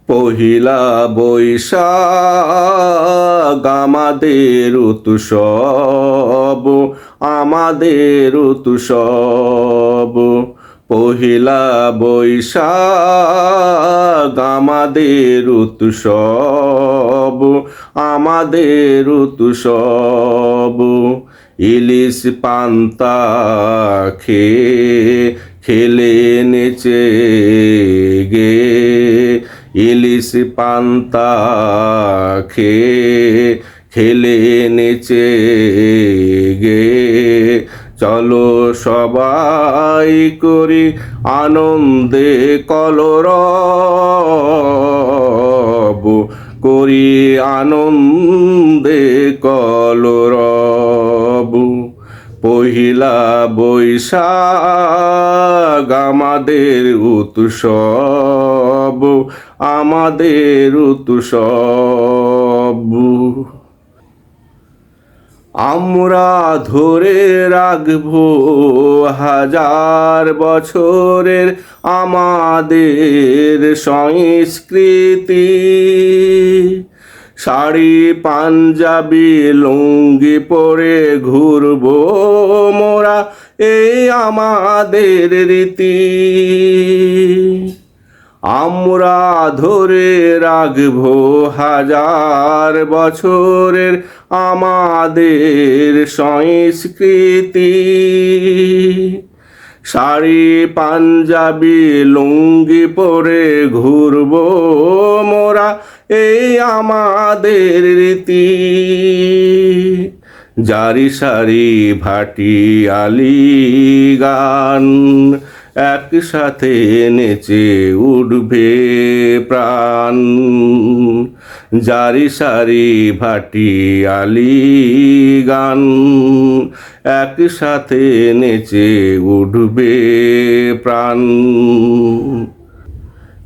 পহিলা বৈশাখ আমাদের উৎসব, আমাদের উৎসব। পহিলা বৈশাখ আমাদের উৎসব, আমাদের উৎসব। ইলিশ পান্তা খেলে নেচে গে, ইলিশ পান্তা খেলে নেচে গে। চলো সবাই করি আনন্দে কলরব, করি আনন্দে কলরব। পহিলা বৈশাখ আমাদের উৎসব, আমাদের উৎসব। আমরা ধরে রাখবো হাজার বছরের আমাদের সংস্কৃতি। শাড়ি পাঞ্জাবি লুঙ্গি পরে ঘুরবো মোরা, এই আমাদের রীতি। আমরা ধরে রাখবো হাজার বছরের আমাদের সংস্কৃতি। শাড়ি পাঞ্জাবি লুঙ্গি পরে ঘুরবো মোরা, এই আমাদের রীতি। জারি সারি ভাটিয়ালি গান একসাথে নেচে উঠবে প্রাণ। জারি সারি ভাটিয়ালি গান একসাথে নেচে উঠবে প্রাণ।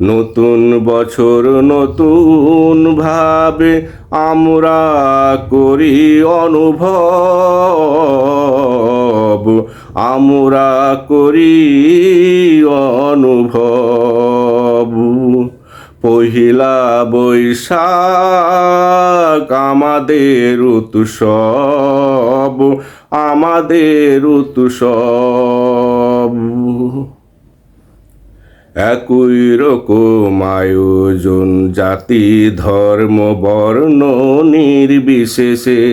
নতুন বছর নতুন ভাবে আমরা করি অনুভব, আমরা করি অনুভব। পহিলা বৈশাখ আমাদের উৎসব, আমাদের উৎসব। একই রকম আয়োজন জাতি ধর্ম বর্ণ নির্বিশেষে,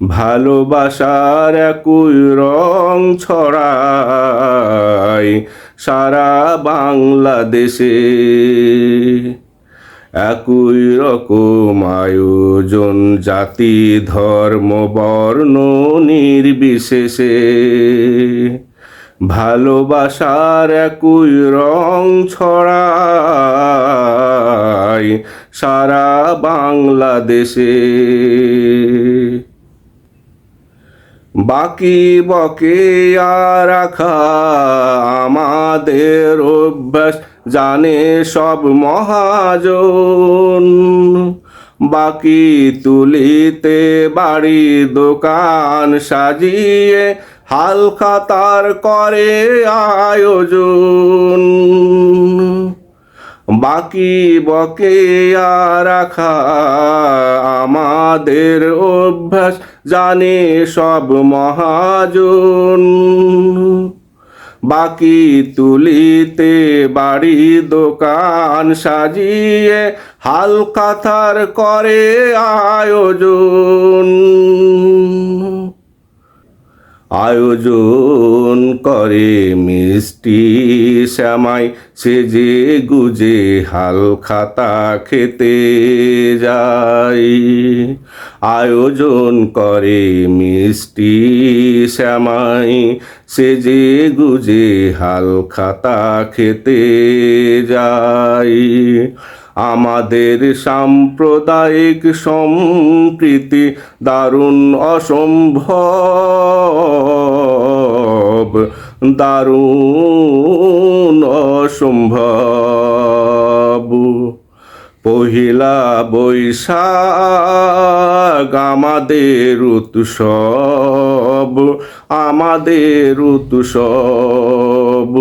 ভালোবাসার একই রং ছড়ায় সারা বাংলাদেশে। একই রকম আয়োজন জাতি ধর্ম বর্ণ নির্বিশেষে, ভালোবাসার একই রং ছড়ায় সারা বাংলাদেশে। বাকি বকেয়া রাখা আমাদের অভ্যাস জানে সব মহাজন। বাকি তুলিতে বাড়ি দোকান সাজিয়ে হালখাতার করে আয়োজন। বাকি বকেয়া রাখা আমাদের অভ্যাস জানে সব মহাজন। বাকি তুলিতে বাড়ি দোকান সাজিয়ে হালখাতার করে আয়োজন। আয়োজন করে মিষ্টি শ্যামাই সেজে গুজে হালখাতা খেতে যাই। আয়োজন করে মিষ্টি শ্যামাই সেজে গুজে হালখাতা খেতে যাই। আমাদের সাম্প্রদায়িক সম্প্রীতি দারুণ অসম্ভব, দারুণ অসম্ভব। পহিলা বৈশাখ আমাদের উৎসব, আমাদের উৎসব।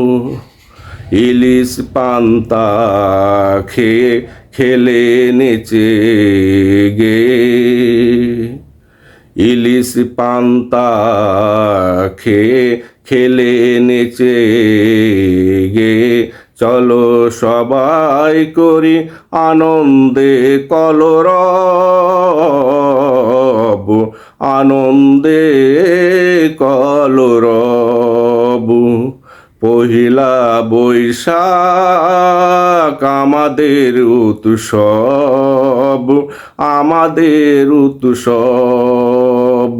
ইলিশ পান্তা খেয়ে খেলে নেচে গে, ইলিশ পান্তা খেয়ে খেলে নেচে গে, চলো সবাই করি আনন্দে কলরব, আনন্দে কলরব। পহিলা বৈশাখ আমাদের উৎসব, আমাদের উৎসব।